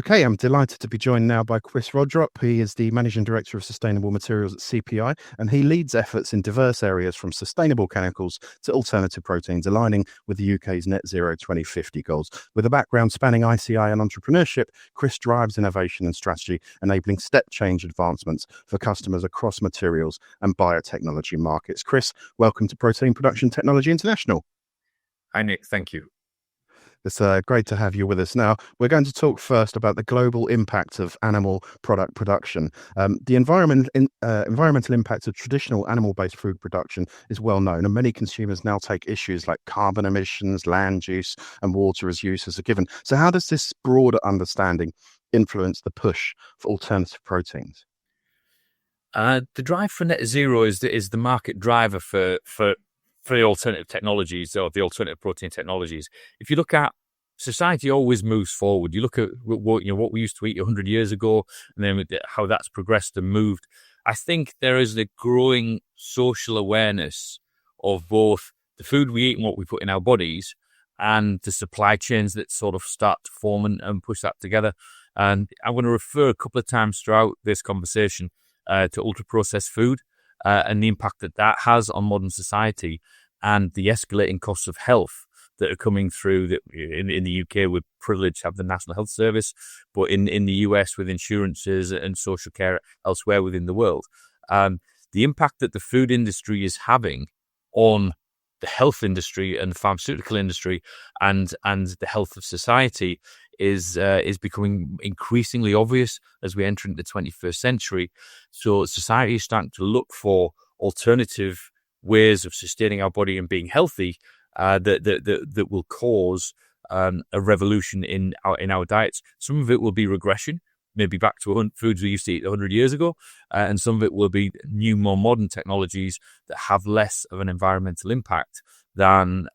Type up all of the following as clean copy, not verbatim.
Okay, I'm delighted to be joined now by Kris Wadrop. He is the Managing Director of Sustainable Materials at CPI, and he leads efforts in diverse areas from sustainable chemicals to alternative proteins, aligning with the UK's Net Zero 2050 goals. With a background spanning ICI and entrepreneurship, Kris drives innovation and strategy, enabling step change advancements for customers across materials and biotechnology markets. Kris, welcome to Protein Production Technology International. Hi, Nick. Thank you. It's great to have you with us. Now, we're going to talk first about the global impact of animal product production. The environmental impact of traditional animal-based food production is well known, and many consumers now take issues like carbon emissions, land use, and water as use as a given. So how does this broader understanding influence the push for alternative proteins? The drive for net zero is the market driver for the alternative technologies or the alternative protein technologies. If you look at society, always moves forward. You look at what we used to eat 100 years ago, and then how that's progressed and moved. I think there is a growing social awareness of both the food we eat and what we put in our bodies, and the supply chains that sort of start to form and push that together. And I'm going to refer a couple of times throughout this conversation to ultra-processed food and the impact that has on modern society, and the escalating costs of health that are coming through. That in the UK, we're privileged to have the National Health Service, but in the US with insurances and social care elsewhere within the world, the impact that the food industry is having on the health industry and the pharmaceutical industry and the health of society is becoming increasingly obvious as we enter into the 21st century. So society is starting to look for alternative ways of sustaining our body and being healthy that will cause a revolution in our diets. Some of it will be regression, maybe back to foods we used to eat 100 years ago, and some of it will be new, more modern technologies that have less of an environmental impact than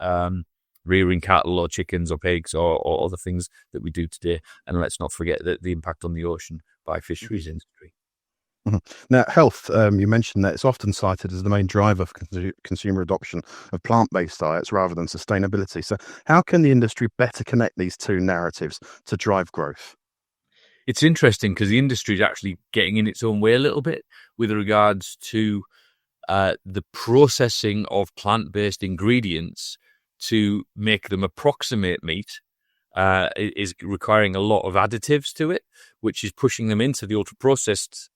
rearing cattle or chickens or pigs or other things that we do today. And let's not forget the impact on the ocean by fisheries industry. Mhm. Now, health, you mentioned that it's often cited as the main driver for consumer adoption of plant-based diets rather than sustainability. So how can the industry better connect these two narratives to drive growth? It's interesting because the industry is actually getting in its own way a little bit with regards to the processing of plant-based ingredients to make them approximate meat. Is requiring a lot of additives to it, which is pushing them into the ultra-processed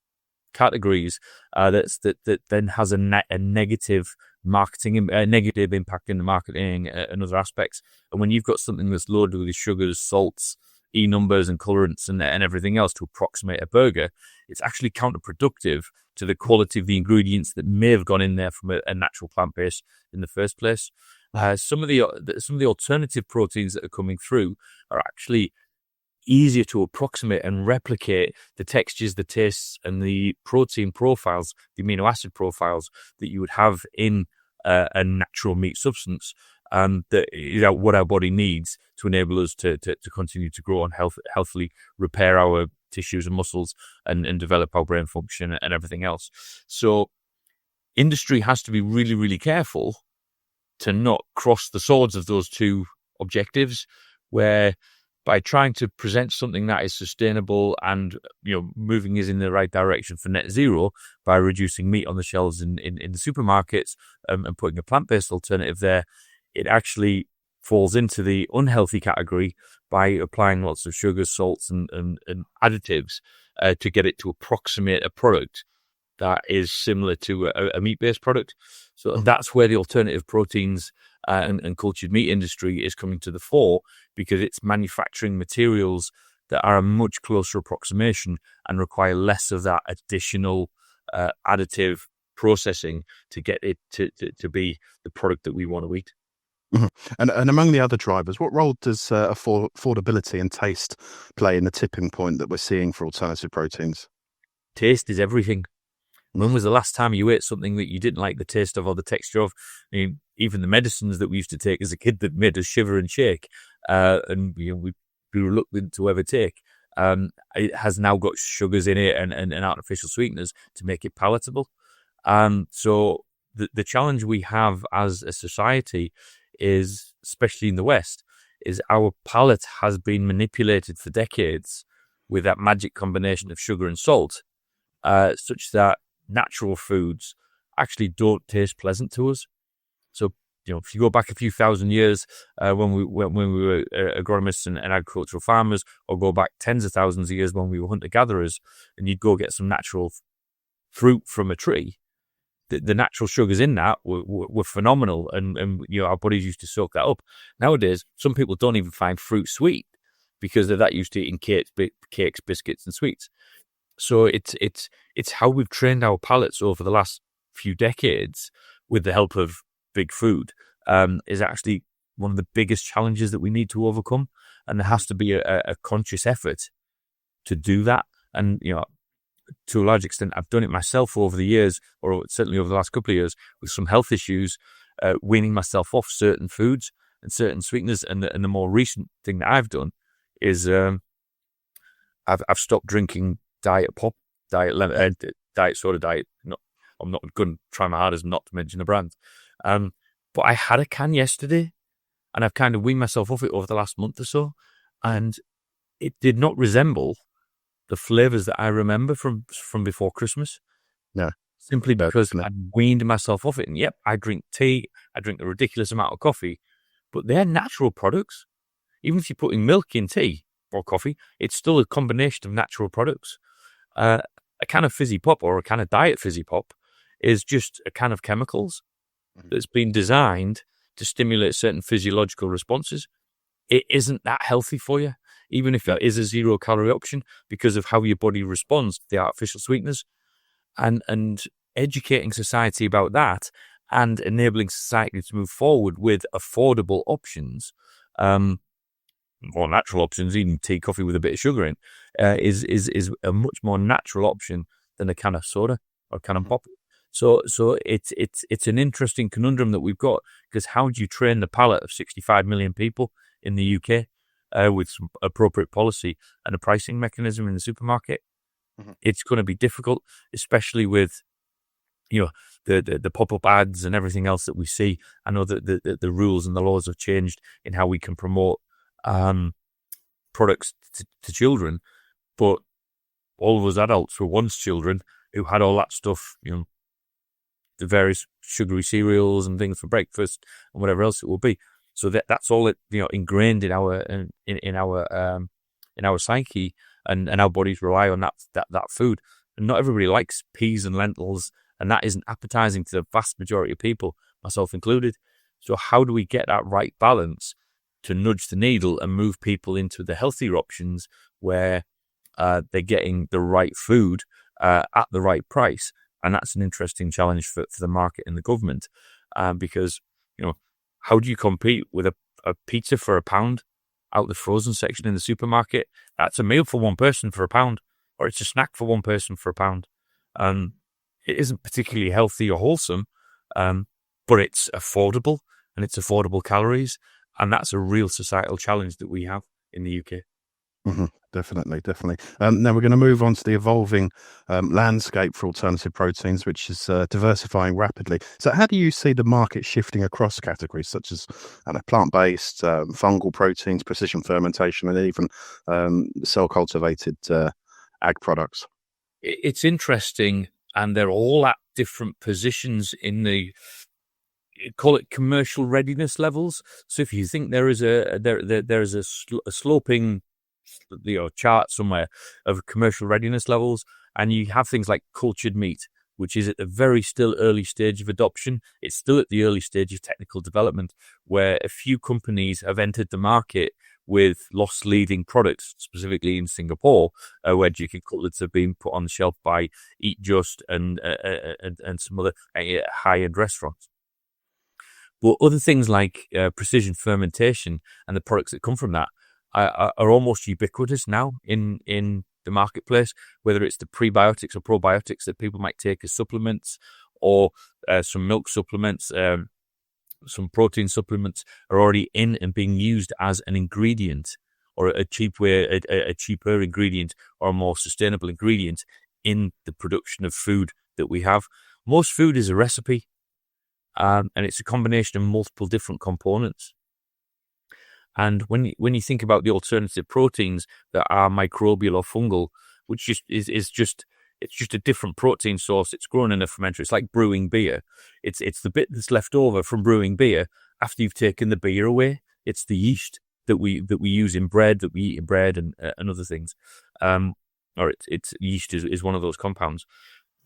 categories. That then has a negative negative impact in the marketing and other aspects. And when you've got something that's loaded with sugars, salts, numbers and colorants and everything else to approximate a burger, it's actually counterproductive to the quality of the ingredients that may have gone in there from a natural plant base in the first place. Some of the alternative proteins that are coming through are actually easier to approximate and replicate the textures, the tastes, and the protein profiles, the amino acid profiles that you would have in a natural meat substance. That what our body needs to enable us to continue to grow and healthily repair our tissues and muscles and develop our brain function and everything else. So industry has to be really, really careful to not cross the swords of those two objectives, where by trying to present something that is sustainable and moving us in the right direction for net zero by reducing meat on the shelves in the supermarkets and putting a plant-based alternative there, it actually falls into the unhealthy category by applying lots of sugars, salts, and additives to get it to approximate a product that is similar to a meat-based product. So that's where the alternative proteins and cultured meat industry is coming to the fore, because it's manufacturing materials that are a much closer approximation and require less of that additional additive processing to get it to be the product that we want to eat. Mm-hmm. And among the other drivers, what role does affordability and taste play in the tipping point that we're seeing for alternative proteins? Taste is everything. When was the last time you ate something that you didn't like the taste of or the texture of? I mean, even the medicines that we used to take as a kid that made us shiver and shake, and we'd be reluctant to ever take, it has now got sugars in it and artificial sweeteners to make it palatable. So the challenge we have as a society is, especially in the West, is our palate has been manipulated for decades with that magic combination of sugar and salt, such that natural foods actually don't taste pleasant to us. So, if you go back a few thousand years, when we were agronomists and agricultural farmers, or go back tens of thousands of years when we were hunter-gatherers, and you'd go get some natural fruit from a tree, the natural sugars in that were phenomenal, and our bodies used to soak that up. Nowadays, some people don't even find fruit sweet because they're that used to eating cakes, biscuits, and sweets. So it's how we've trained our palates over the last few decades with the help of big food, is actually one of the biggest challenges that we need to overcome, and there has to be a conscious effort to do that. And to a large extent, I've done it myself over the years, or certainly over the last couple of years, with some health issues, weaning myself off certain foods and certain sweeteners. And the more recent thing that I've done is I've stopped drinking diet pop, diet lemon, diet soda, diet. I'm not going to try my hardest not to mention the brand. But I had a can yesterday, and I've kind of weaned myself off it over the last month or so, and it did not resemble the flavors that I remember from before Christmas. No, simply because I weaned myself off it. And yep, I drink tea, I drink a ridiculous amount of coffee, but they're natural products. Even if you're putting milk in tea or coffee, it's still a combination of natural products. A can of fizzy pop or a can of diet fizzy pop is just a can of chemicals that's been designed to stimulate certain physiological responses. It isn't that healthy for you, even if it is a 0-calorie option, because of how your body responds to the artificial sweeteners. And educating society about that and enabling society to move forward with affordable options, more natural options, even tea, coffee with a bit of sugar in, is a much more natural option than a can of soda or a can of pop. So it's an interesting conundrum that we've got, because how do you train the palate of 65 million people in the UK with some appropriate policy and a pricing mechanism in the supermarket? It's going to be difficult, especially with the pop-up ads and everything else that we see. I know that the rules and the laws have changed in how we can promote products to children, but all of us adults were once children who had all that stuff, the various sugary cereals and things for breakfast and whatever else it will be. So that's all ingrained in our psyche, and our bodies rely on that food. And not everybody likes peas and lentils, and that isn't appetizing to the vast majority of people, myself included. So how do we get that right balance to nudge the needle and move people into the healthier options where they're getting the right food at the right price? And that's an interesting challenge for the market and the government, because, how do you compete with a pizza for £1 out the frozen section in the supermarket? That's a meal for one person for £1, or it's a snack for one person for £1. It isn't particularly healthy or wholesome, but it's affordable, and it's affordable calories, and that's a real societal challenge that we have in the UK. Definitely. Now we're going to move on to the evolving landscape for alternative proteins, which is diversifying rapidly. So how do you see the market shifting across categories such as plant-based, fungal proteins, precision fermentation, and even cell-cultivated ag products? It's interesting, and they're all at different positions in the, call it, commercial readiness levels. So if you think there is a sloping chart somewhere of commercial readiness levels, and you have things like cultured meat, which is at the very still early stage of adoption. It's still at the early stage of technical development, where a few companies have entered the market with loss-leading products, specifically in Singapore, where chicken cutlets have been put on the shelf by Eat Just and some other high-end restaurants. But other things like precision fermentation and the products that come from that are almost ubiquitous now in the marketplace, whether it's the prebiotics or probiotics that people might take as supplements, or some milk supplements, some protein supplements are already in and being used as an ingredient, or a cheaper ingredient, or a more sustainable ingredient in the production of food that we have. Most food is a recipe, and it's a combination of multiple different components. And when you think about the alternative proteins that are microbial or fungal, which is just it's just a different protein source. It's grown in a fermenter. It's like brewing beer. It's the bit that's left over from brewing beer after you've taken the beer away. It's the yeast that we use in bread, that we eat in bread and other things. Or it's yeast is one of those compounds.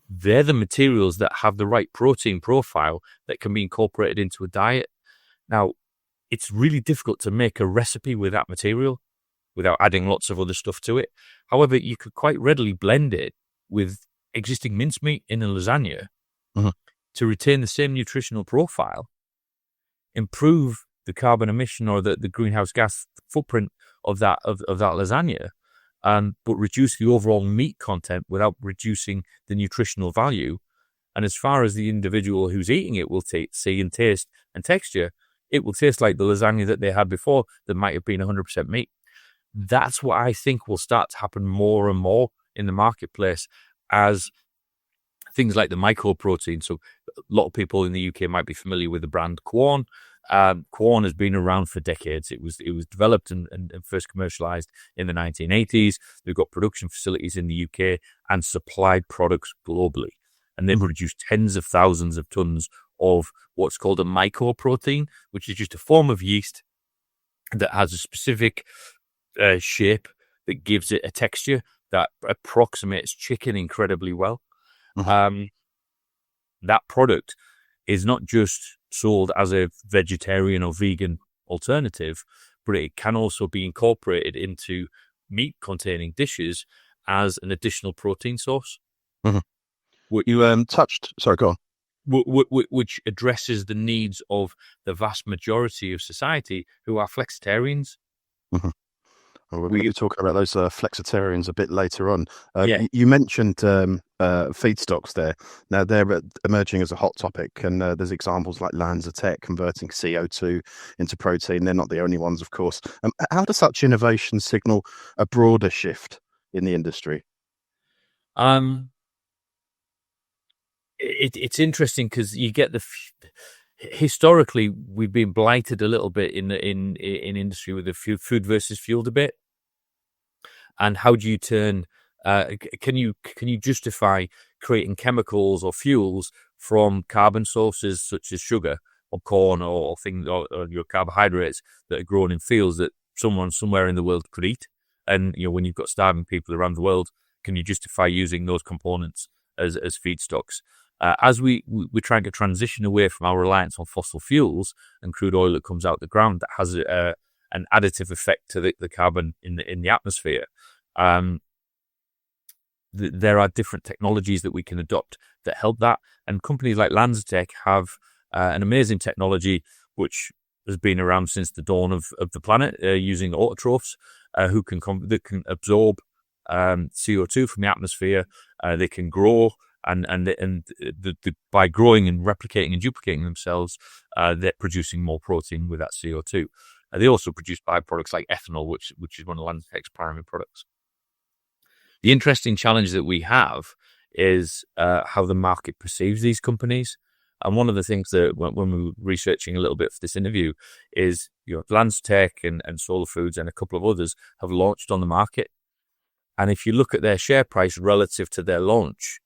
They're the materials that have the right protein profile that can be incorporated into a diet. Now, it's really difficult to make a recipe with that material without adding lots of other stuff to it. However, you could quite readily blend it with existing mincemeat in a lasagna to retain the same nutritional profile, improve the carbon emission or the greenhouse gas footprint of that lasagna, but reduce the overall meat content without reducing the nutritional value. And as far as the individual who's eating it will see and taste and texture, it will taste like the lasagna that they had before that might have been 100% meat. That's what I think will start to happen more and more in the marketplace as things like the mycoprotein. So a lot of people in the UK might be familiar with the brand Quorn. Quorn has been around for decades. It was developed and first commercialized in the 1980s. They've got production facilities in the UK and supplied products globally. And they've produced tens of thousands of tons of what's called a mycoprotein, which is just a form of yeast that has a specific shape that gives it a texture that approximates chicken incredibly well. That product is not just sold as a vegetarian or vegan alternative, but it can also be incorporated into meat-containing dishes as an additional protein source. You touched... Sorry, go on. Which addresses the needs of the vast majority of society who are flexitarians. Well, we're going to be talking about those flexitarians a bit later on. Yeah. You mentioned feedstocks there. Now, they're emerging as a hot topic, and there's examples like LanzaTech converting CO2 into protein. They're not the only ones, of course. How does such innovation signal a broader shift in the industry? It's interesting because you get historically we've been blighted a little bit in industry with the food versus fuel debate. And how do you turn? Can you justify creating chemicals or fuels from carbon sources such as sugar or corn or things or your carbohydrates that are grown in fields that someone somewhere in the world could eat? And when you've got starving people around the world, can you justify using those components as feedstocks? As we're trying to transition away from our reliance on fossil fuels and crude oil that comes out the ground that has an additive effect to the carbon in the atmosphere. There are different technologies that we can adopt that help that, and companies like LanzaTech have an amazing technology which has been around since the dawn of the planet, using autotrophs that can absorb CO2 from the atmosphere. They can grow. And by growing and replicating and duplicating themselves, they're producing more protein with that CO2. They also produce byproducts like ethanol, which is one of LanzaTech's primary products. The interesting challenge that we have is how the market perceives these companies. And one of the things that when we were researching a little bit for this interview is, LanzaTech and Solar Foods and a couple of others have launched on the market. And if you look at their share price relative to their launch,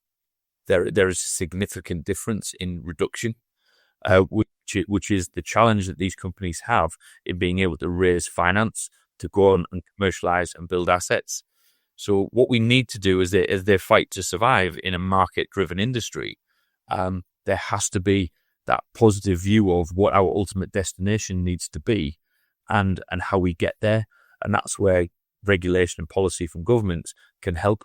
there is a significant difference in reduction, which is the challenge that these companies have in being able to raise finance to go on and commercialize and build assets. So what we need to do as they fight to survive in a market-driven industry, there has to be that positive view of what our ultimate destination needs to be and how we get there. And that's where regulation and policy from governments can help.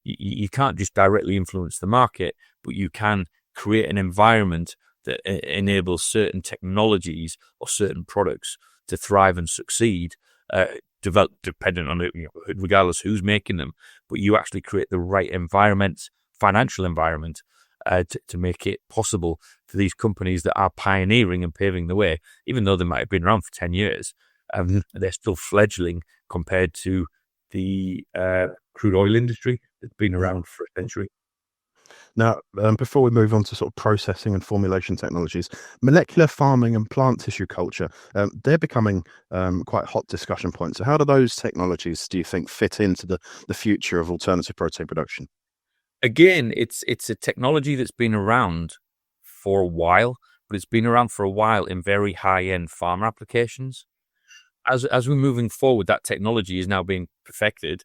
You can't just directly influence the market, but you can create an environment that enables certain technologies or certain products to thrive and succeed, develop dependent on it, regardless who's making them. But you actually create the right environment, financial environment, to make it possible for these companies that are pioneering and paving the way, even though they might have been around for 10 years. They're still fledgling compared to the crude oil industry that's been around for a century. Now, before we move on to sort of processing and formulation technologies, molecular farming and plant tissue culture, they're becoming quite hot discussion points. So how do those technologies, do you think, fit into the future of alternative protein production? Again, it's a technology that's been around for a while, but it's been around for a while in very high-end farm applications. As we're moving forward, that technology is now being perfected,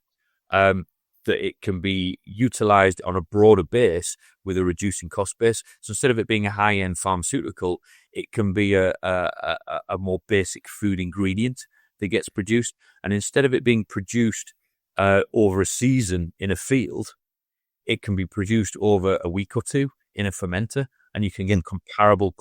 that it can be utilized on a broader base with a reducing cost base. So instead of it being a high-end pharmaceutical, it can be a more basic food ingredient that gets produced. And instead of it being produced over a season in a field, it can be produced over a week or two in a fermenter, and you can get comparable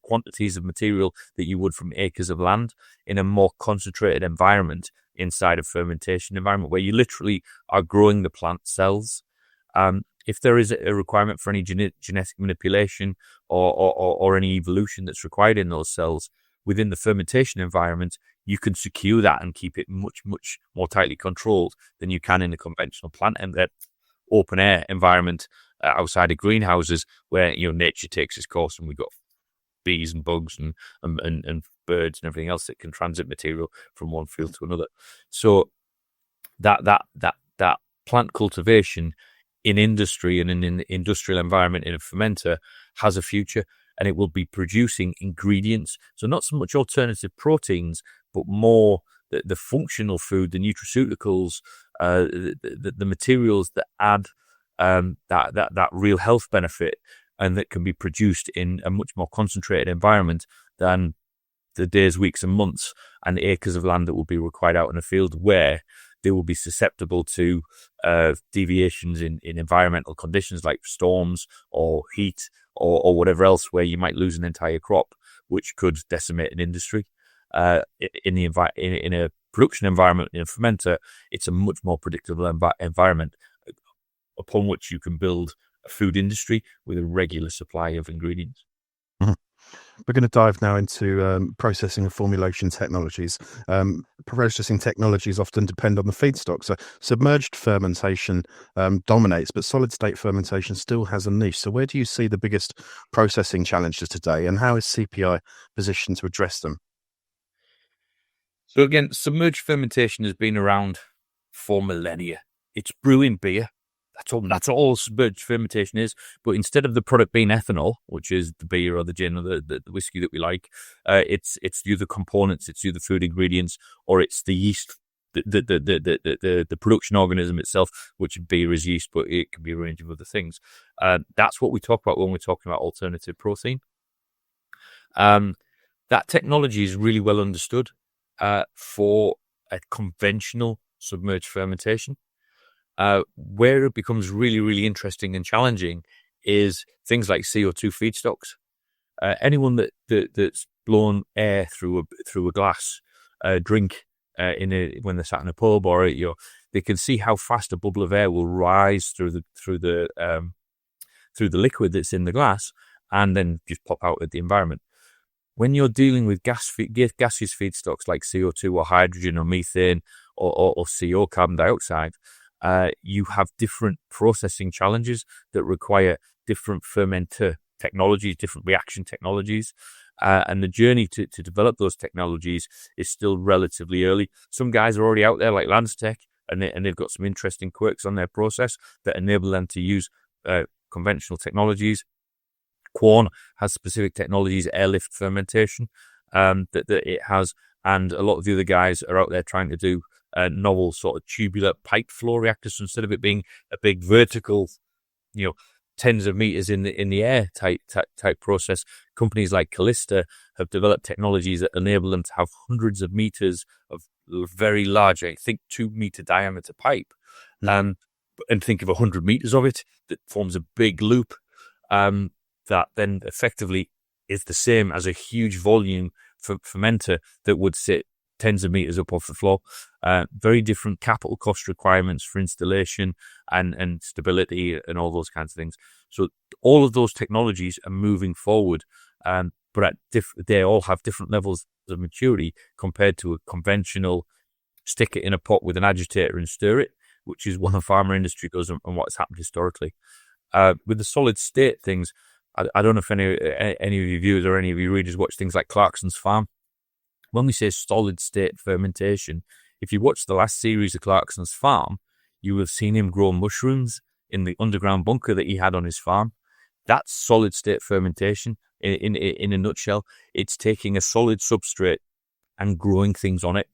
quantities of material that you would from acres of land in a more concentrated environment inside a fermentation environment where you literally are growing the plant cells. If there is a requirement for any genetic manipulation or any evolution that's required in those cells within the fermentation environment, you can secure that and keep it much, much more tightly controlled than you can in a conventional plant and that open air environment outside of greenhouses where nature takes its course and we've got bees and bugs and birds and everything else that can transit material from one field to another. So that plant cultivation in industry and in an industrial environment in a fermenter has a future, and it will be producing ingredients. So not so much alternative proteins, but more the functional food, the nutraceuticals, the materials that add that real health benefit, and that can be produced in a much more concentrated environment than the days, weeks, and months and acres of land that will be required out in a field where they will be susceptible to deviations in environmental conditions like storms or heat or whatever else, where you might lose an entire crop, which could decimate an industry. In a production environment, in a fermenter, it's a much more predictable environment upon which you can build a food industry with a regular supply of ingredients. Mhm. We're going to dive now into processing and formulation technologies. Processing technologies often depend on the feedstock. So submerged fermentation dominates, but solid state fermentation still has a niche. So where do you see the biggest processing challenges today, and how is CPI positioned to address them? So again, submerged fermentation has been around for millennia. It's brewing beer. That's all submerged fermentation is. But instead of the product being ethanol, which is the beer or the gin or the whiskey that we like, it's the other components, it's the other food ingredients, or it's the yeast, the production organism itself, which beer is yeast, but it can be a range of other things. That's what we talk about when we're talking about alternative protein. That technology is really well understood for a conventional submerged fermentation. Where it becomes really, really interesting and challenging is things like CO2 feedstocks. Anyone that's blown air through a glass drink when they're sat in a pub or they can see how fast a bubble of air will rise through the liquid that's in the glass and then just pop out at the environment. When you're dealing with gaseous feedstocks like CO2 or hydrogen or methane or CO, carbon dioxide, you have different processing challenges that require different fermenter technologies, different reaction technologies. And the journey to develop those technologies is still relatively early. Some guys are already out there like Lanztech, and they've got some interesting quirks on their process that enable them to use conventional technologies. Quorn has specific technologies, airlift fermentation, that it has, and a lot of the other guys are out there trying to do novel sort of tubular pipe flow reactors. So instead of it being a big vertical, tens of meters in the air type process, companies like Callista have developed technologies that enable them to have hundreds of meters of very large, I think 2-meter diameter pipe, and think of 100 meters of it that forms a big loop. That then effectively is the same as a huge volume fermenter that would sit tens of meters up off the floor. Very different capital cost requirements for installation and stability and all those kinds of things. So all of those technologies are moving forward, but they all have different levels of maturity compared to a conventional stick it in a pot with an agitator and stir it, which is what the pharma industry does and what's happened historically. With the solid state things, I don't know if any of your viewers or any of your readers watch things like Clarkson's Farm. When we say solid state fermentation, if you watch the last series of Clarkson's Farm, you will have seen him grow mushrooms in the underground bunker that he had on his farm. That's solid state fermentation in a nutshell. It's taking a solid substrate and growing things on it,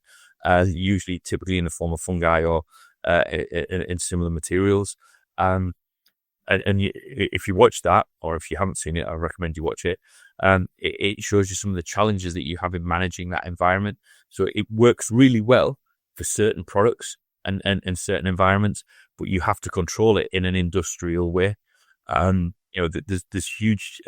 usually typically in the form of fungi or in similar materials. If you watch that, or if you haven't seen it, I recommend you watch it. It shows you some of the challenges that you have in managing that environment. So it works really well for certain products and certain environments, but you have to control it in an industrial way. There's huge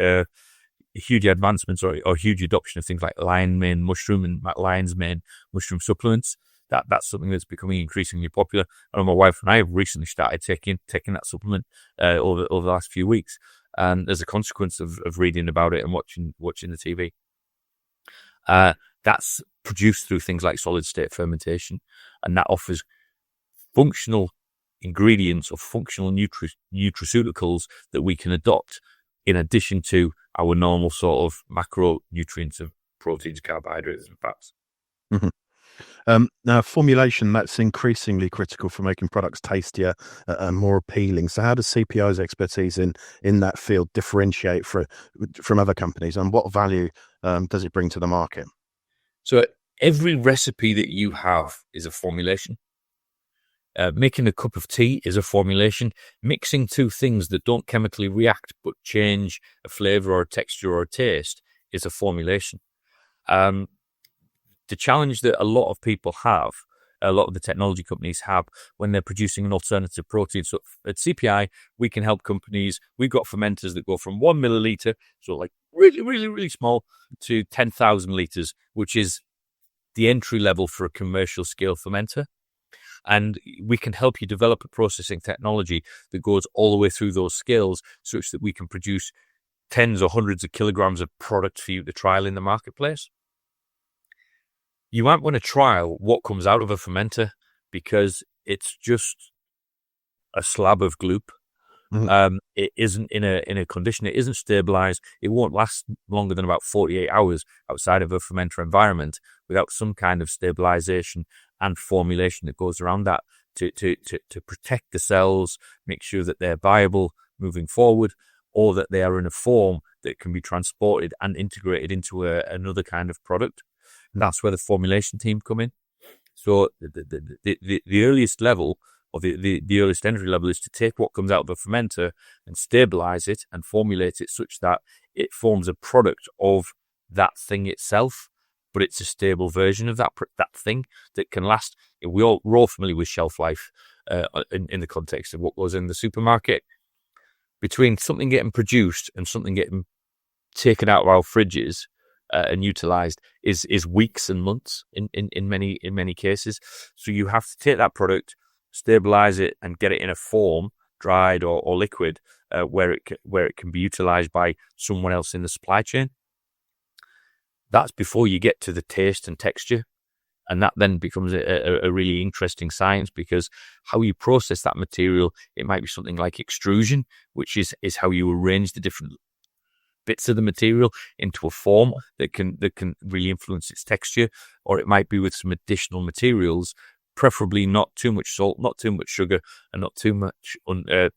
advancements or huge adoption of things like lion mane mushroom and lion's mane mushroom supplements. That's something that's becoming increasingly popular. And my wife and I have recently started taking that supplement over the last few weeks, and as a consequence of reading about it and watching the TV. That's produced through things like solid state fermentation, and that offers functional ingredients or functional nutraceuticals that we can adopt in addition to our normal sort of macronutrients of proteins, carbohydrates, and fats. Mm-hmm. Now, formulation, that's increasingly critical for making products tastier and more appealing. So how does CPI's expertise in that field differentiate from other companies, and what value does it bring to the market? So every recipe that you have is a formulation. Making a cup of tea is a formulation. Mixing two things that don't chemically react but change a flavor or a texture or a taste is a formulation. The challenge that a lot of people have, a lot of the technology companies have when they're producing an alternative protein. So at CPI, we can help companies. We've got fermenters that go from 1 milliliter, so like really, really, really small, to 10,000 liters, which is the entry level for a commercial scale fermenter. And we can help you develop a processing technology that goes all the way through those scales such that we can produce tens or hundreds of kilograms of product for you to trial in the marketplace. You might want to trial what comes out of a fermenter because it's just a slab of gloop. Mm-hmm. It isn't in a condition. It isn't stabilized. It won't last longer than about 48 hours outside of a fermenter environment without some kind of stabilization and formulation that goes around that to protect the cells, make sure that they're viable moving forward, or that they are in a form that can be transported and integrated into another kind of product. And that's where the formulation team come in. So the earliest level, or the earliest entry level, is to take what comes out of a fermenter and stabilize it and formulate it such that it forms a product of that thing itself, but it's a stable version of that thing that can last. We're all familiar with shelf life in the context of what goes in the supermarket. Between something getting produced and something getting taken out of our fridges and utilized is weeks and months in many cases. So you have to take that product, stabilize it, and get it in a form, dried or liquid, where it can be utilized by someone else in the supply chain. That's before you get to the taste and texture, and that then becomes a really interesting science, because how you process that material, it might be something like extrusion, which is how you arrange the different bits of the material into a form that can really influence its texture, or it might be with some additional materials, preferably not too much salt, not too much sugar, and not too much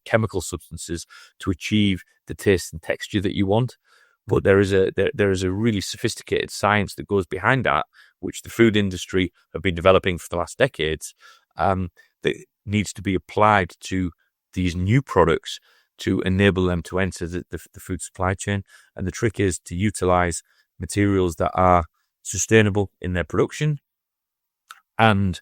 chemical substances to achieve the taste and texture that you want. But there is a really sophisticated science that goes behind that, which the food industry have been developing for the last decades, that needs to be applied to these new products to enable them to enter the food supply chain. And the trick is to utilize materials that are sustainable in their production and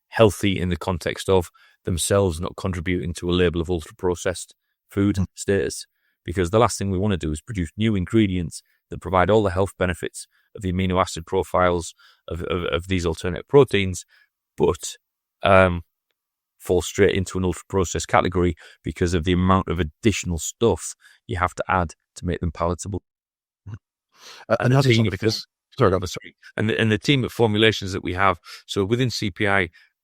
healthy in the context of themselves not contributing to a label of ultra-processed food status. Because the last thing we want to do is produce new ingredients that provide all the health benefits of the amino acid profiles of these alternative proteins, but fall straight into an ultra-processed category because of the amount of additional stuff you have to add to make them palatable. And the team of formulations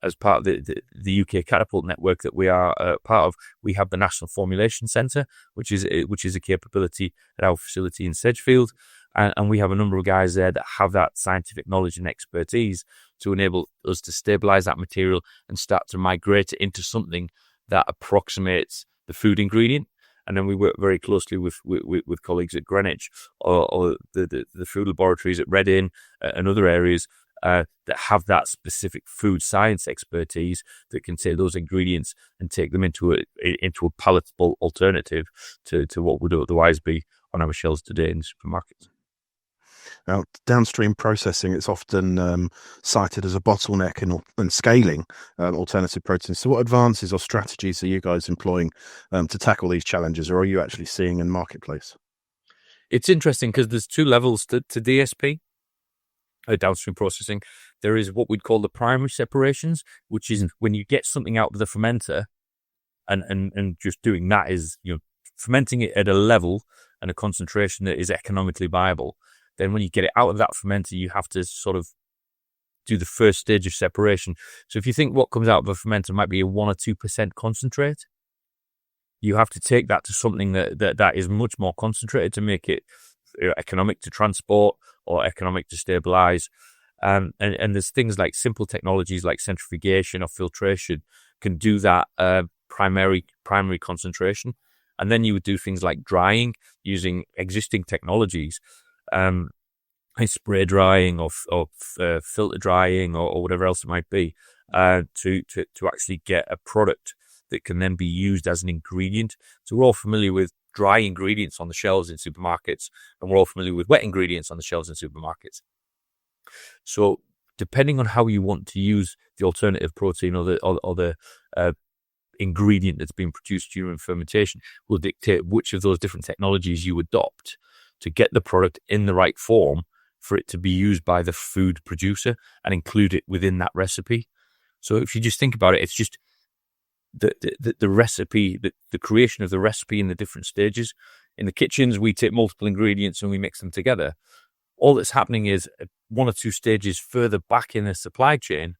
as part of the UK Catapult network that we are part of, we have the National Formulation Centre, which is a capability at our facility in Sedgefield, and we have a number of guys there that have that scientific knowledge and expertise to enable us to stabilise that material and start to migrate it into something that approximates the food ingredient. And then we work very closely with colleagues at Greenwich or the food laboratories at Reading and other areas that have that specific food science expertise that can take those ingredients and take them into a palatable alternative to what would otherwise be on our shelves today in the supermarkets. Now, downstream processing, it's often cited as a bottleneck in scaling alternative proteins. So what advances or strategies are you guys employing to tackle these challenges, or are you actually seeing in marketplace? It's interesting because there's two levels to DSP, downstream processing. There is what we'd call the primary separations, which is when you get something out of the fermenter and just doing that is, fermenting it at a level and a concentration that is economically viable. Then when you get it out of that fermenter, you have to sort of do the first stage of separation. So if you think what comes out of a fermenter might be a 1 or 2% concentrate, you have to take that to something that is much more concentrated to make it economic to transport or economic to stabilize. And there's things like simple technologies like centrifugation or filtration can do that primary concentration. And then you would do things like drying using existing technologies, spray drying or filter drying or whatever else it might be, to actually get a product that can then be used as an ingredient. So we're all familiar with dry ingredients on the shelves in supermarkets, and we're all familiar with wet ingredients on the shelves in supermarkets. So depending on how you want to use the alternative protein or the ingredient that's been produced during fermentation will dictate which of those different technologies you adopt to get the product in the right form for it to be used by the food producer and include it within that recipe. So if you just think about it, it's just the recipe, the creation of the recipe in the different stages. In the kitchens, we take multiple ingredients and we mix them together. All that's happening is 1 or 2 stages further back in the supply chain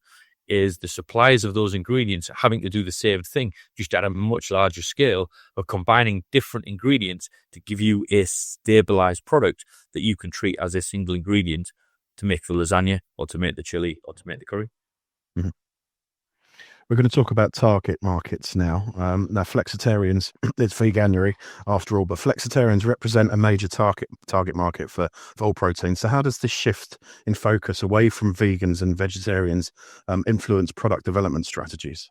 is the suppliers of those ingredients having to do the same thing, just at a much larger scale of combining different ingredients to give you a stabilized product that you can treat as a single ingredient to make the lasagna or to make the chili or to make the curry. Mm-hmm. We're going to talk about target markets now. Now, flexitarians, it's veganuary after all, but flexitarians represent a major target market for all proteins. So how does this shift in focus away from vegans and vegetarians influence product development strategies?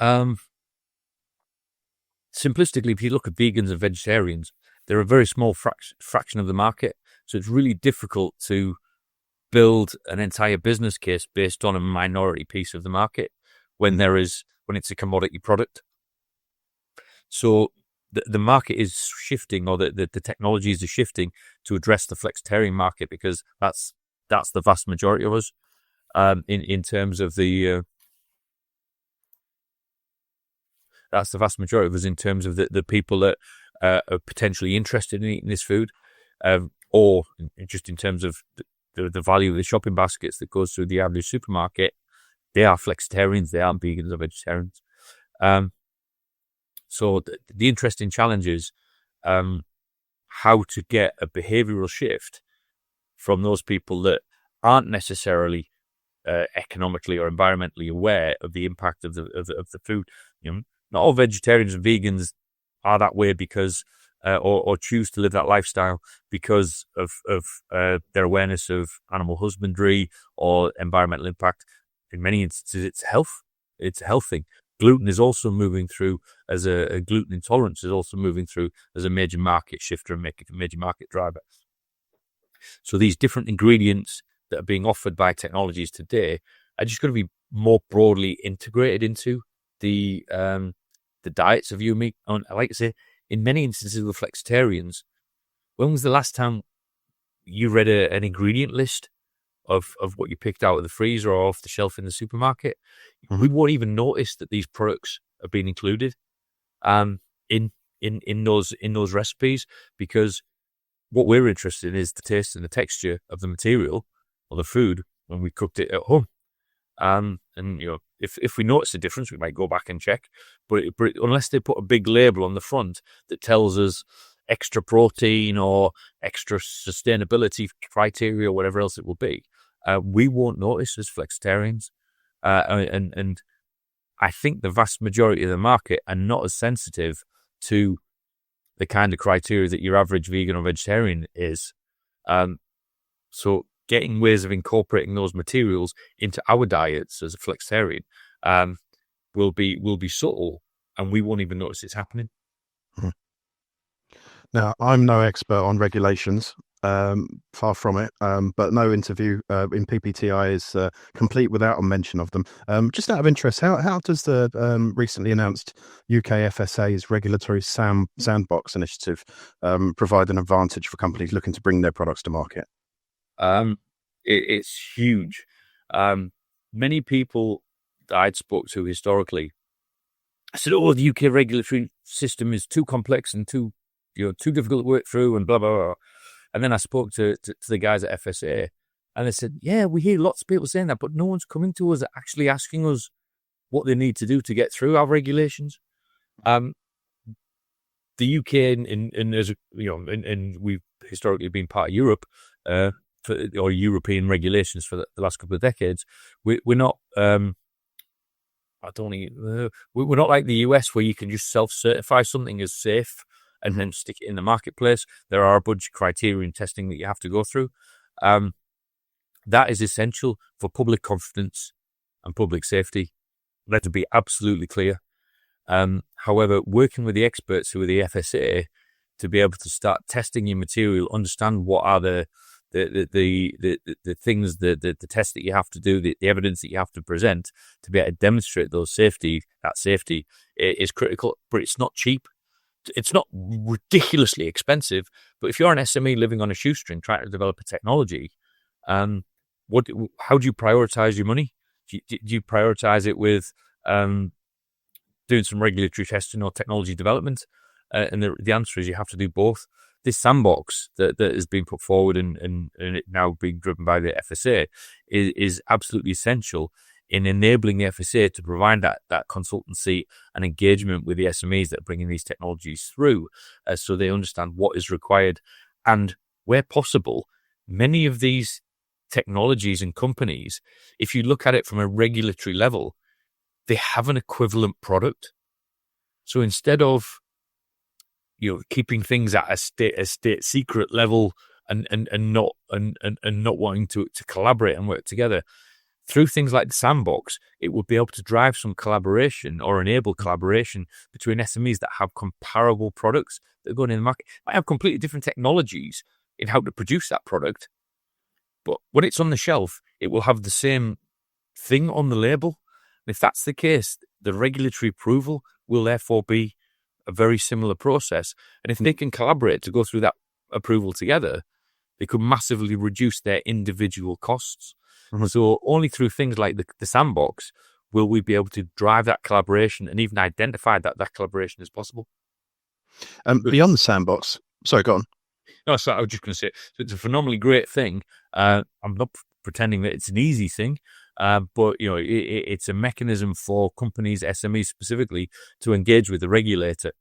Simplistically, if you look at vegans and vegetarians, they're a very small fraction of the market. So it's really difficult to build an entire business case based on a minority piece of the market when it's a commodity product. So the market is shifting, or the technologies are shifting to address the flexitarian market, because that's the vast majority of us in terms of the that's the vast majority of us in terms of the people that are potentially interested in eating this food, or just in terms of the value of the shopping baskets that goes through the average supermarket. They are flexitarians, they aren't vegans or vegetarians. So the interesting challenge is how to get a behavioral shift from those people that aren't necessarily economically or environmentally aware of the impact of the food. Not all vegetarians and vegans are that way because or choose to live that lifestyle because of their awareness of animal husbandry or environmental impact. In many instances, it's health. It's a health thing. Gluten is also moving through as a gluten intolerance is also moving through as a major market shifter and a major market driver. So these different ingredients that are being offered by technologies today are just going to be more broadly integrated into the diets of you and me. And I like to say, in many instances with flexitarians, when was the last time you read an ingredient list of what you picked out of the freezer or off the shelf in the supermarket? Mm-hmm. We won't even notice that these products have been included in those recipes, because what we're interested in is the taste and the texture of the material or the food when we cooked it at home. And if we notice a difference, we might go back and check. But unless they put a big label on the front that tells us extra protein or extra sustainability criteria or whatever else it will be, we won't notice as flexitarians. And I think the vast majority of the market are not as sensitive to the kind of criteria that your average vegan or vegetarian is. So getting ways of incorporating those materials into our diets as a flexitarian will be subtle, and we won't even notice it's happening. Now, I'm no expert on regulations, far from it, but no interview in PPTI is complete without a mention of them. Just out of interest, how does the recently announced UK FSA's regulatory sandbox initiative provide an advantage for companies looking to bring their products to market? It's huge. Many people that I'd spoke to historically, I said, "Oh, the UK regulatory system is too complex and too difficult to work through," and blah blah blah. And then I spoke to the guys at FSA, and they said, "Yeah, we hear lots of people saying that, but no one's coming to us actually asking us what they need to do to get through our regulations." The UK and we've historically been part of Europe, or European regulations for the last couple of decades. We're not. We're not like the US where you can just self-certify something as safe and then stick it in the marketplace. There are a bunch of criteria and testing that you have to go through. That is essential for public confidence and public safety. Let's be absolutely clear. However, working with the experts who are the FSA to be able to start testing your material, understand what are the things, the tests that you have to do, the evidence that you have to present to be able to demonstrate that safety is critical, but it's not cheap. It's not ridiculously expensive, but if you're an SME living on a shoestring trying to develop a technology, how do you prioritize your money? Do you prioritize it with doing some regulatory testing or technology development? And the answer is you have to do both. This sandbox that has been put forward and it now being driven by the FSA is absolutely essential in enabling the FSA to provide that consultancy and engagement with the SMEs that are bringing these technologies through, so they understand what is required. And where possible, many of these technologies and companies, if you look at it from a regulatory level, they have an equivalent product. So instead of keeping things at a state secret level and not wanting to collaborate and work together, through things like the sandbox, it would be able to drive some collaboration or enable collaboration between SMEs that have comparable products that are going in the market. Might have completely different technologies in how to produce that product, but when it's on the shelf, it will have the same thing on the label. And if that's the case, the regulatory approval will therefore be a very similar process. And if they can collaborate to go through that approval together, they could massively reduce their individual costs. Mm-hmm. So only through things like the sandbox will we be able to drive that collaboration and even identify that collaboration is possible. Beyond the sandbox, sorry, go on. No, sorry, I was just going to say, so it's a phenomenally great thing. I'm not pretending that it's an easy thing, but it's a mechanism for companies, SMEs specifically, to engage with the regulator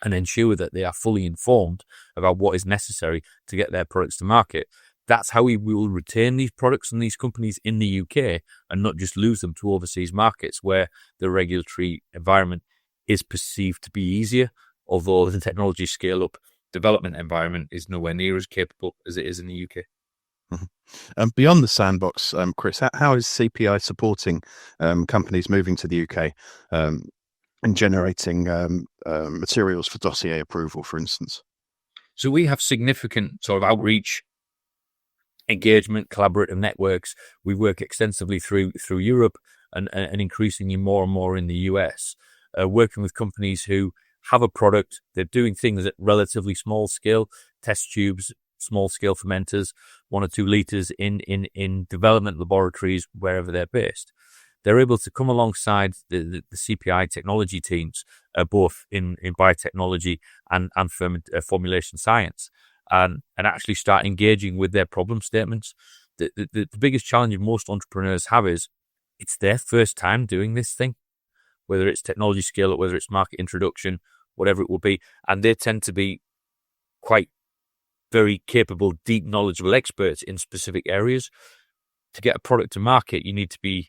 and ensure that they are fully informed about what is necessary to get their products to market. That's how we will retain these products and these companies in the UK and not just lose them to overseas markets where the regulatory environment is perceived to be easier, although the technology scale-up development environment is nowhere near as capable as it is in the UK. Mm-hmm. Beyond the sandbox, Kris, how is CPI supporting companies moving to the UK and generating materials for dossier approval, for instance? So we have significant sort of outreach, engagement, collaborative networks. We work extensively through Europe and increasingly more and more in the US, working with companies who have a product. They're doing things at relatively small scale, test tubes, small scale fermenters, 1 or 2 liters in development laboratories wherever they're based. They're able to come alongside the CPI technology teams, both in biotechnology and formulation science, and actually start engaging with their problem statements. The biggest challenge most entrepreneurs have is it's their first time doing this thing, whether it's technology scale up, whether it's market introduction, whatever it will be. And they tend to be quite very capable, deep, knowledgeable experts in specific areas. To get a product to market, you need to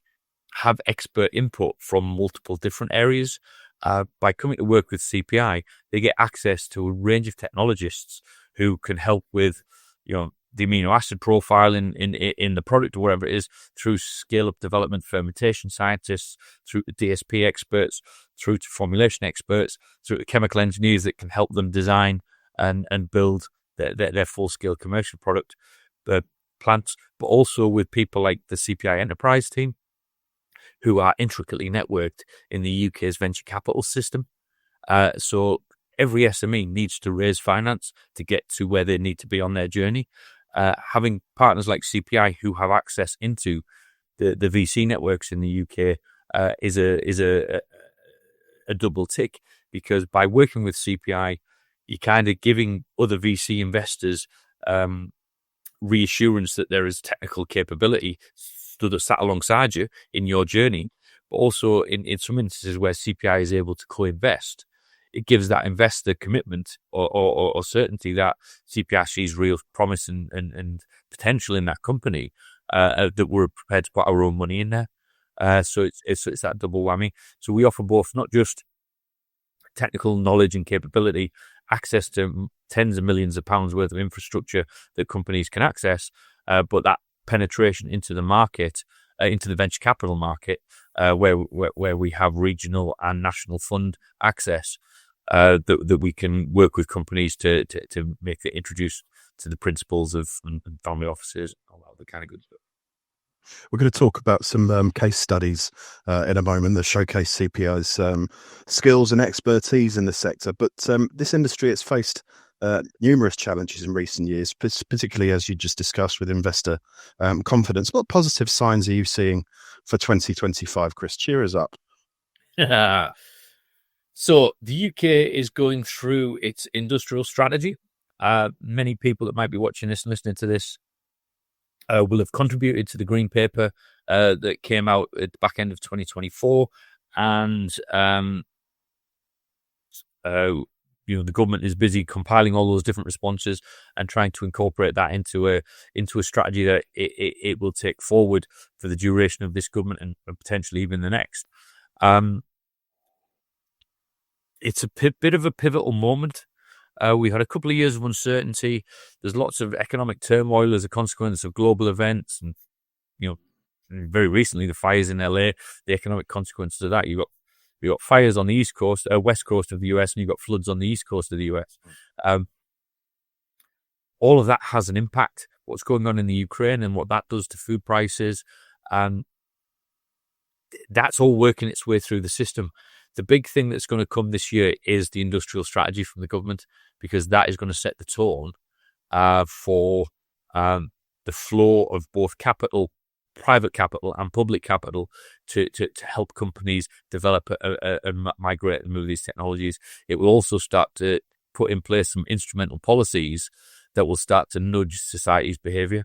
have expert input from multiple different areas. By coming to work with CPI, they get access to a range of technologists who can help with, the amino acid profile in the product or whatever it is, through scale-up development, fermentation scientists, through to DSP experts, through to formulation experts, through to chemical engineers that can help them design and build their full-scale commercial product, plants, but also with people like the CPI enterprise team, who are intricately networked in the UK's venture capital system. So every SME needs to raise finance to get to where they need to be on their journey. Having partners like CPI who have access into the VC networks in the UK is a double tick, because by working with CPI, you're kind of giving other VC investors reassurance that there is technical capability sat alongside you in your journey, but also in some instances where CPI is able to co-invest, it gives that investor commitment or certainty that CPI sees real promise and potential in that company, that we're prepared to put our own money in there. So it's that double whammy. So we offer both, not just technical knowledge and capability, access to tens of millions of pounds worth of infrastructure that companies can access, but that penetration into the market, into the venture capital market, where we have regional and national fund access, that we can work with companies to make it introduce to the principals of and family offices, all that other kind of good stuff. We're going to talk about some case studies in a moment that showcase CPI's skills and expertise in the sector. But this industry has faced numerous challenges in recent years, particularly as you just discussed with investor confidence. What positive signs are you seeing for 2025, Kris? Cheer us up. So the UK is going through its industrial strategy. Many people that might be watching this and listening to this will have contributed to the Green Paper that came out at the back end of 2024. And, the government is busy compiling all those different responses and trying to incorporate that into a strategy that it will take forward for the duration of this government and potentially even the next. It's a bit of a pivotal moment. We had a couple of years of uncertainty. There's lots of economic turmoil as a consequence of global events, and very recently the fires in LA. The economic consequences of that, you got fires on the east coast, west coast of the US, and you've got floods on the east coast of the US. All of that has an impact. What's going on in the Ukraine and what that does to food prices, that's all working its way through the system. The big thing that's going to come this year is the industrial strategy from the government, because that is going to set the tone for the flow of both capital, private capital and public capital to help companies develop and migrate and move these technologies. It will also start to put in place some instrumental policies that will start to nudge society's behaviour.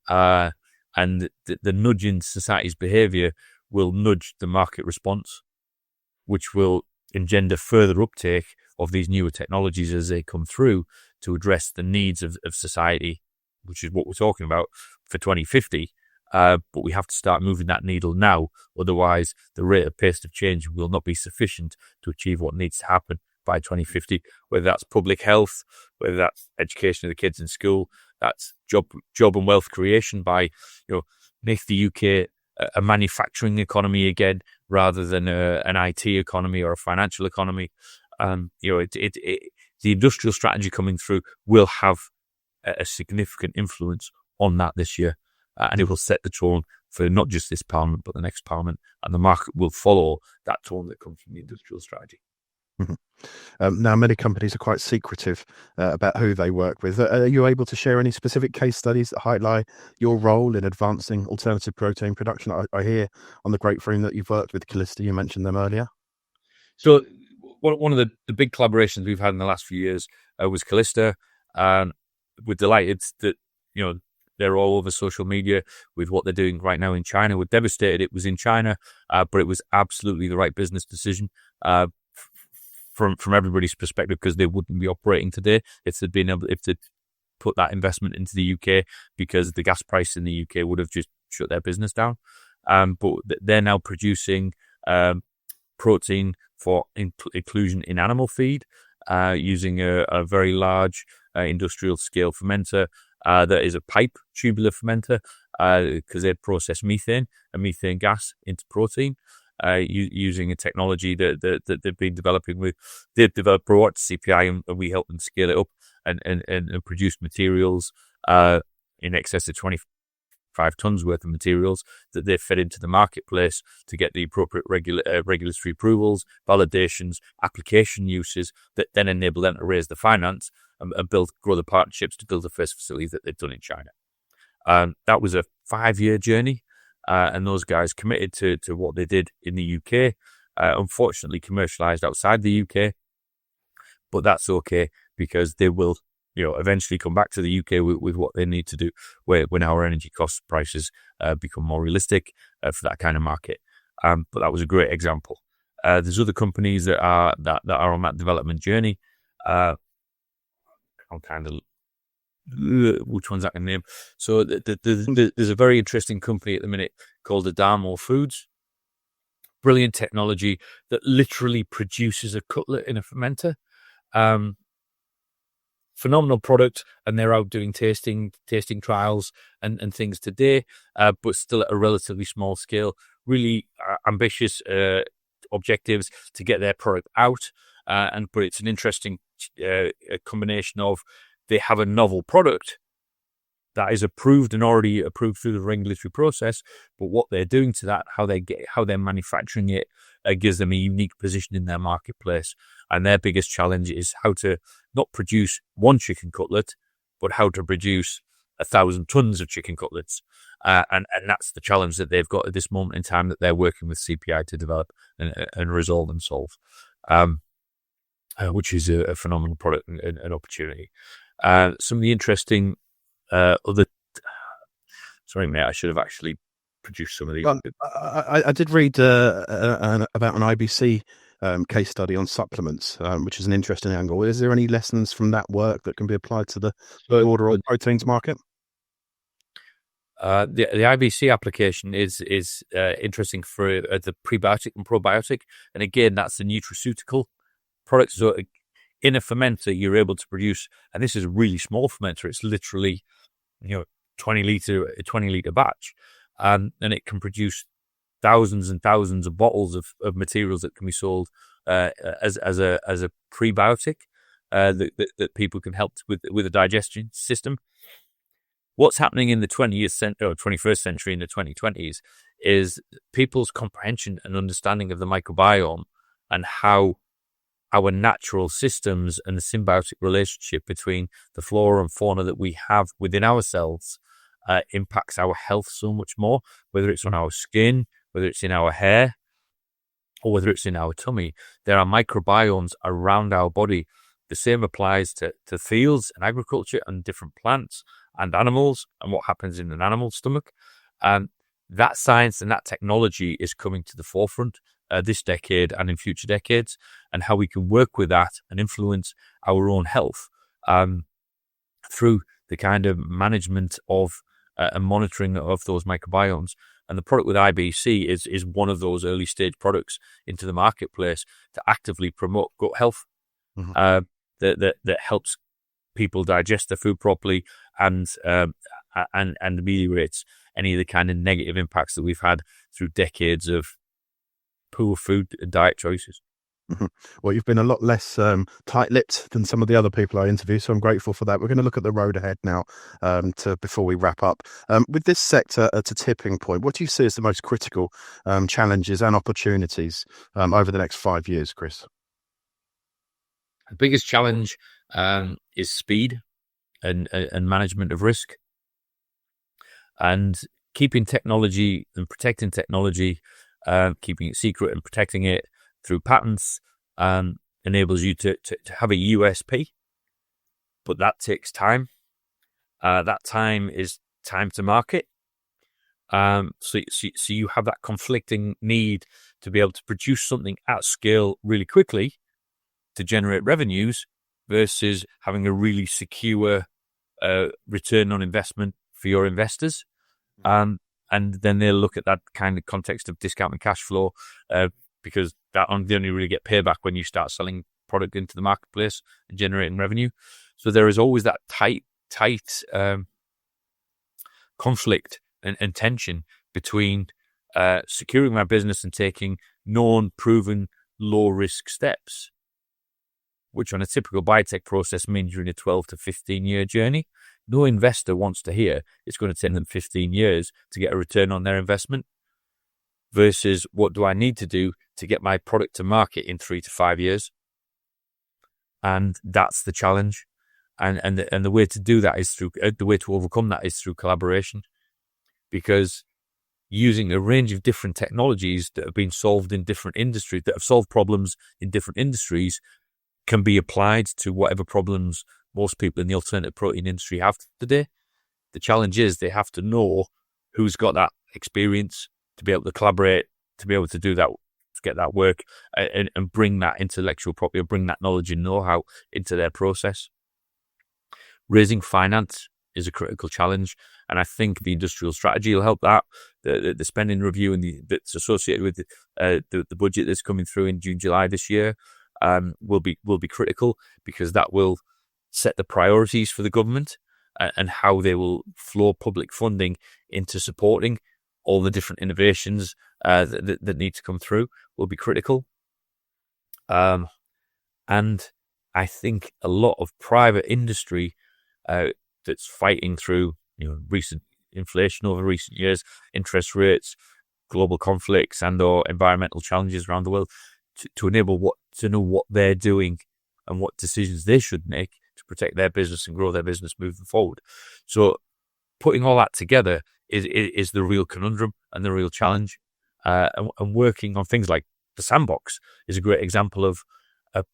And the nudging society's behaviour will nudge the market response, which will engender further uptake of these newer technologies as they come through to address the needs of society, which is what we're talking about for 2050. But we have to start moving that needle now. Otherwise, the rate of pace of change will not be sufficient to achieve what needs to happen by 2050, whether that's public health, whether that's education of the kids in school, that's job and wealth creation by, make the UK a manufacturing economy again, rather than an IT economy or a financial economy. The industrial strategy coming through will have a significant influence on that this year, and it will set the tone for not just this parliament, but the next parliament, and the market will follow that tone that comes from the industrial strategy. Now, many companies are quite secretive about who they work with. Are you able to share any specific case studies that highlight your role in advancing alternative protein production? I hear on the grapevine that you've worked with Calista. You mentioned them earlier. So one of the big collaborations we've had in the last few years was Calista. We're delighted that they're all over social media with what they're doing right now in China. We're devastated it was in China, but it was absolutely the right business decision from everybody's perspective, because they wouldn't be operating today if they'd put that investment into the UK, because the gas price in the UK would have just shut their business down. But they're now producing protein for inclusion in animal feed using a very large industrial scale fermenter that is a pipe tubular fermenter, because they process methane and methane gas into protein using a technology that they've been developing with. They've developed brought to CPI, and we help them scale it up and produce materials in excess of 25 tons worth of materials that they've fed into the marketplace to get the appropriate regulatory approvals, validations, application uses that then enable them to raise the finance and grow the partnerships to build the first facility that they've done in China. That was a 5-year journey, and those guys committed to what they did in the UK. Unfortunately, commercialized outside the UK, but that's okay, because they will, eventually come back to the UK with what they need to do when our energy cost prices become more realistic for that kind of market. But that was a great example. There's other companies that are on that development journey. I'm kind of which ones I can name. So there's a very interesting company at the minute called Adamo Foods. Brilliant technology that literally produces a cutlet in a fermenter. Phenomenal product, and they're out doing tasting trials and things today, but still at a relatively small scale. Really ambitious objectives to get their product out, but it's an interesting combination of, they have a novel product that is approved and already approved through the regulatory process, but what they're doing to that, how they're manufacturing it, gives them a unique position in their marketplace. And their biggest challenge is how to not produce one chicken cutlet, but how to produce 1,000 tons of chicken cutlets. And that's the challenge that they've got at this moment in time, that they're working with CPI to develop and resolve and solve, which is a phenomenal product and opportunity. Some of the interesting other... Sorry, mate, I should have actually produced some of these. Well, I did read about an IBC case study on supplements, which is an interesting angle. Is there any lessons from that work that can be applied to the broader proteins market? The IBC application is interesting for the prebiotic and probiotic, and again, that's the nutraceutical product. So in a fermenter, you're able to produce, and this is a really small fermenter. It's literally 20 liter batch, and it can produce thousands and thousands of bottles of materials that can be sold as a prebiotic that people can help with the digestion system. What's happening in the 21st century, in the 2020s, is people's comprehension and understanding of the microbiome and how our natural systems and the symbiotic relationship between the flora and fauna that we have within ourselves impacts our health so much more, whether it's on our skin, whether it's in our hair, or whether it's in our tummy. There are microbiomes around our body. The same applies to fields and agriculture and different plants and animals and what happens in an animal's stomach. That science and that technology is coming to the forefront this decade and in future decades, and how we can work with that and influence our own health through the kind of management of and monitoring of those microbiomes. And the product with IBC is one of those early stage products into the marketplace to actively promote gut health. Mm-hmm. That helps people digest their food properly and ameliorates any of the kind of negative impacts that we've had through decades of poor food and diet choices. Mm-hmm. Well, you've been a lot less tight-lipped than some of the other people I interview, so I'm grateful for that. We're going to look at the road ahead now before we wrap up. With this sector at a tipping point, what do you see as the most critical challenges and opportunities over the next 5 years, Kris? The biggest challenge is speed and management of risk, and keeping technology and protecting technology, keeping it secret and protecting it through patents enables you to have a USP, but that takes time. That time is time to market. So you have that conflicting need to be able to produce something at scale really quickly to generate revenues versus having a really secure return on investment for your investors. And then they'll look at that kind of context of discounting cash flow because they only really get payback when you start selling product into the marketplace and generating revenue. So there is always that tight conflict and tension between securing my business and taking known, proven, low-risk steps, which on a typical biotech process means you're in a 12 to 15-year journey. No investor wants to hear it's going to take them 15 years to get a return on their investment versus what do I need to do to get my product to market in 3 to 5 years. And that's the challenge. And the way to do that is the way to overcome that is through collaboration, because using a range of different technologies that have been solved in different industries, that have solved problems in different industries, can be applied to whatever problems most people in the alternative protein industry have today. The challenge is they have to know who's got that experience to be able to collaborate, to be able to do that, to get that work and bring that intellectual property, or bring that knowledge and know-how into their process. Raising finance is a critical challenge, and I think the industrial strategy will help that. The spending review and that's associated with the budget that's coming through in June, July this year will be critical, because that will set the priorities for the government and how they will flow public funding into supporting all the different innovations that need to come through will be critical. And I think a lot of private industry that's fighting through recent inflation over recent years, interest rates, global conflicts, and/or environmental challenges around the world, to know what they're doing and what decisions they should make to protect their business and grow their business moving forward. So putting all that together is the real conundrum and the real challenge. And working on things like the sandbox is a great example of a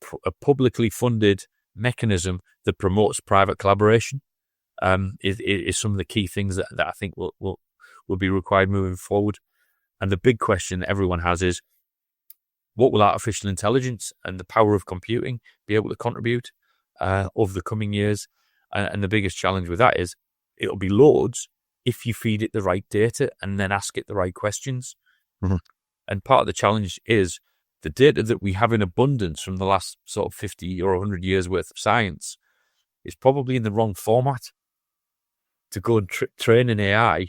publicly funded mechanism that promotes private collaboration. Is some of the key things that I think will be required moving forward. And the big question that everyone has is, what will artificial intelligence and the power of computing be able to contribute over the coming years? And the biggest challenge with that is it'll be loads if you feed it the right data and then ask it the right questions. Mm-hmm. And part of the challenge is the data that we have in abundance from the last sort of 50 or 100 years worth of science is probably in the wrong format to go and train an AI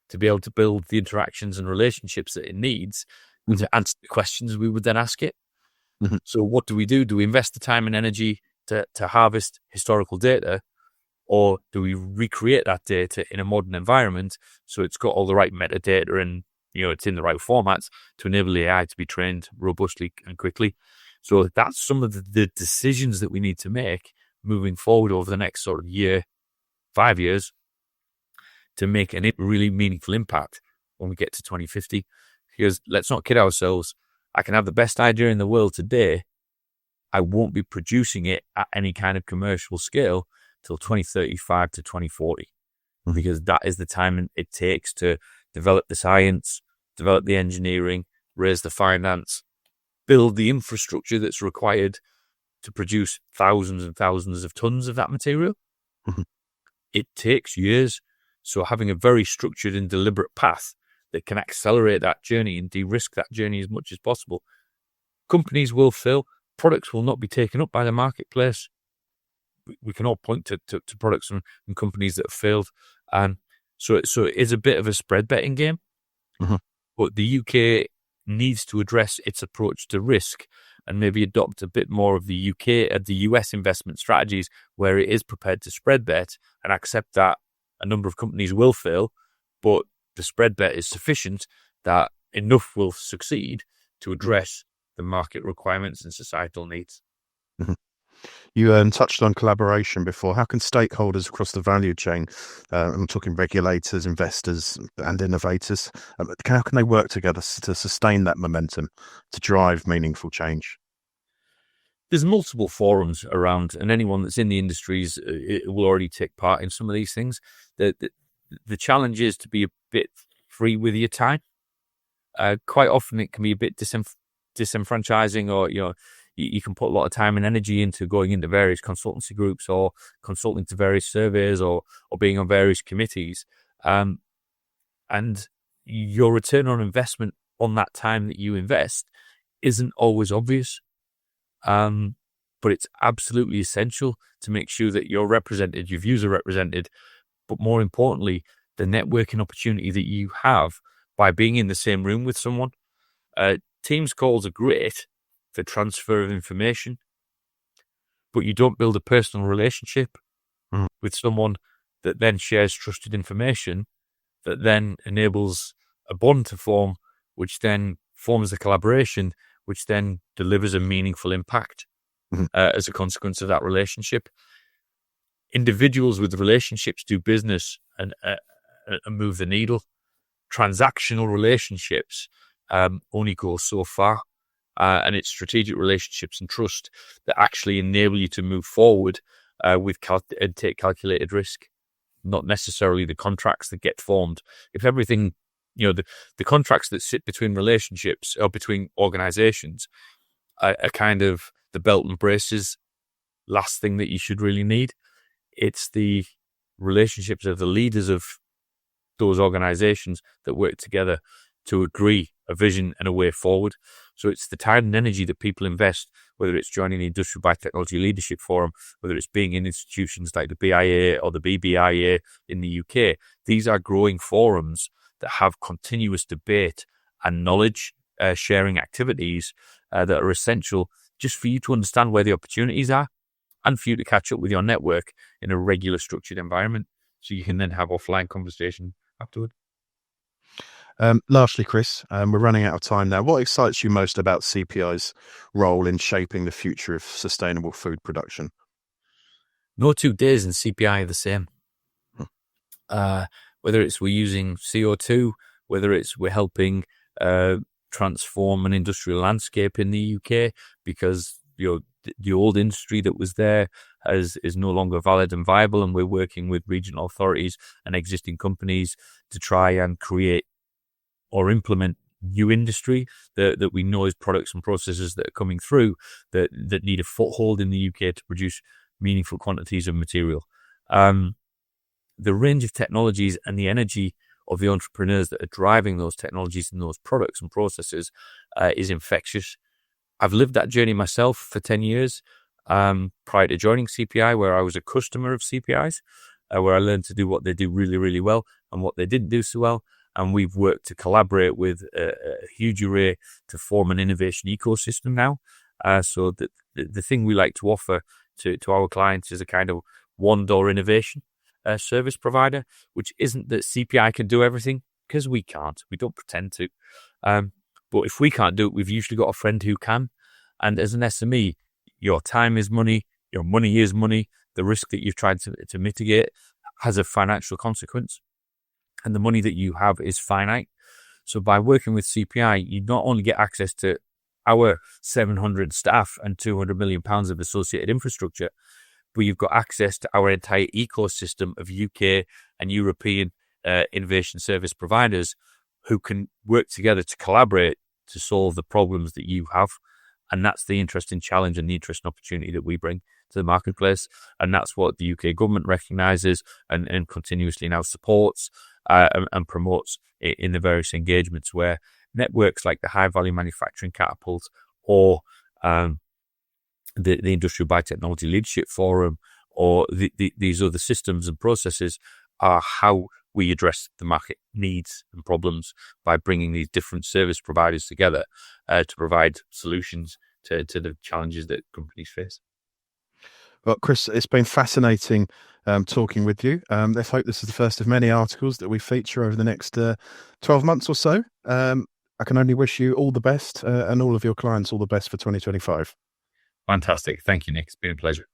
to be able to build the interactions and relationships that it needs and to answer the questions we would then ask it. Mm-hmm. So what do we do? Do we invest the time and energy to harvest historical data, or do we recreate that data in a modern environment so it's got all the right metadata and it's in the right formats to enable the AI to be trained robustly and quickly? So that's some of the decisions that we need to make moving forward over the next sort of year, 5 years, to make a really meaningful impact when we get to 2050. Because let's not kid ourselves, I can have the best idea in the world today, I won't be producing it at any kind of commercial scale till 2035 to 2040, because that is the time it takes to develop the science, develop the engineering, raise the finance, build the infrastructure that's required to produce thousands and thousands of tons of that material. Mm-hmm. It takes years. So having a very structured and deliberate path that can accelerate that journey and de-risk that journey as much as possible. Companies will fail. Products will not be taken up by the marketplace. We can all point to products and companies that have failed. So it is a bit of a spread betting game. Mm-hmm. But the UK needs to address its approach to risk and maybe adopt a bit more of the US investment strategies, where it is prepared to spread bet and accept that a number of companies will fail, but the spread bet is sufficient that enough will succeed to address the market requirements and societal needs. Mm-hmm. You touched on collaboration before. How can stakeholders across the value chain, I'm talking regulators, investors and innovators, how can they work together to sustain that momentum to drive meaningful change? There's multiple forums around, and anyone that's in the industries will already take part in some of these things. the challenge is to be a bit free with your time. Quite often it can be a bit disenfranchising, or you can put a lot of time and energy into going into various consultancy groups or consulting to various surveys or being on various committees. And your return on investment on that time that you invest isn't always obvious. But it's absolutely essential to make sure that you're represented, your views are represented, but more importantly, the networking opportunity that you have by being in the same room with someone. Teams calls are great for transfer of information, but you don't build a personal relationship with someone that then shares trusted information that then enables a bond to form, which then forms a collaboration, which then delivers a meaningful impact as a consequence of that relationship. Individuals with relationships do business and move the needle. Transactional relationships only go so far, and it's strategic relationships and trust that actually enable you to move forward and take calculated risk, not necessarily the contracts that get formed. If everything, the contracts that sit between relationships or between organizations are kind of the belt and braces last thing that you should really need. It's the relationships of the leaders of those organizations that work together to agree a vision and a way forward. So it's the time and energy that people invest, whether it's joining the Industrial Biotechnology Leadership Forum, whether it's being in institutions like the BIA or the BBIA in the UK. These are growing forums that have continuous debate and knowledge sharing activities that are essential just for you to understand where the opportunities are and for you to catch up with your network in a regular structured environment so you can then have offline conversation afterward. Lastly, Kris, we're running out of time now. What excites you most about CPI's role in shaping the future of sustainable food production? No 2 days in CPI are the same. Whether it's we're using CO2, whether it's we're helping transform an industrial landscape in the UK because the old industry that was there is no longer valid and viable, and we're working with regional authorities and existing companies to try and create or implement new industry that we know is products and processes that are coming through that need a foothold in the UK to produce meaningful quantities of material. The range of technologies and the energy of the entrepreneurs that are driving those technologies and those products and processes is infectious. I've lived that journey myself for 10 years prior to joining CPI, where I was a customer of CPI's, where I learned to do what they do really, really well and what they didn't do so well. And we've worked to collaborate with a huge array to form an innovation ecosystem now. So that the thing we like to offer to our clients is a kind of one-door innovation service provider, which isn't that CPI can do everything, because we can't. We don't pretend to. But if we can't do it, we've usually got a friend who can. And as an SME, your time is money, your money is money. The risk that you've tried to mitigate has a financial consequence. And the money that you have is finite. So by working with CPI, you not only get access to our 700 staff and £200 million of associated infrastructure, but you've got access to our entire ecosystem of UK and European innovation service providers who can work together to collaborate to solve the problems that you have. And that's the interesting challenge and the interesting opportunity that we bring to the marketplace. And that's what the UK government recognises and continuously now supports and promotes in the various engagements where networks like the High Value Manufacturing Catapult or the Industrial Biotechnology Leadership Forum or these other systems and processes are how we address the market needs and problems by bringing these different service providers together to provide solutions to the challenges that companies face. Well, Kris, it's been fascinating talking with you. Let's hope this is the first of many articles that we feature over the next 12 months or so. I can only wish you all the best and all of your clients all the best for 2025. Fantastic. Thank you, Nick. It's been a pleasure.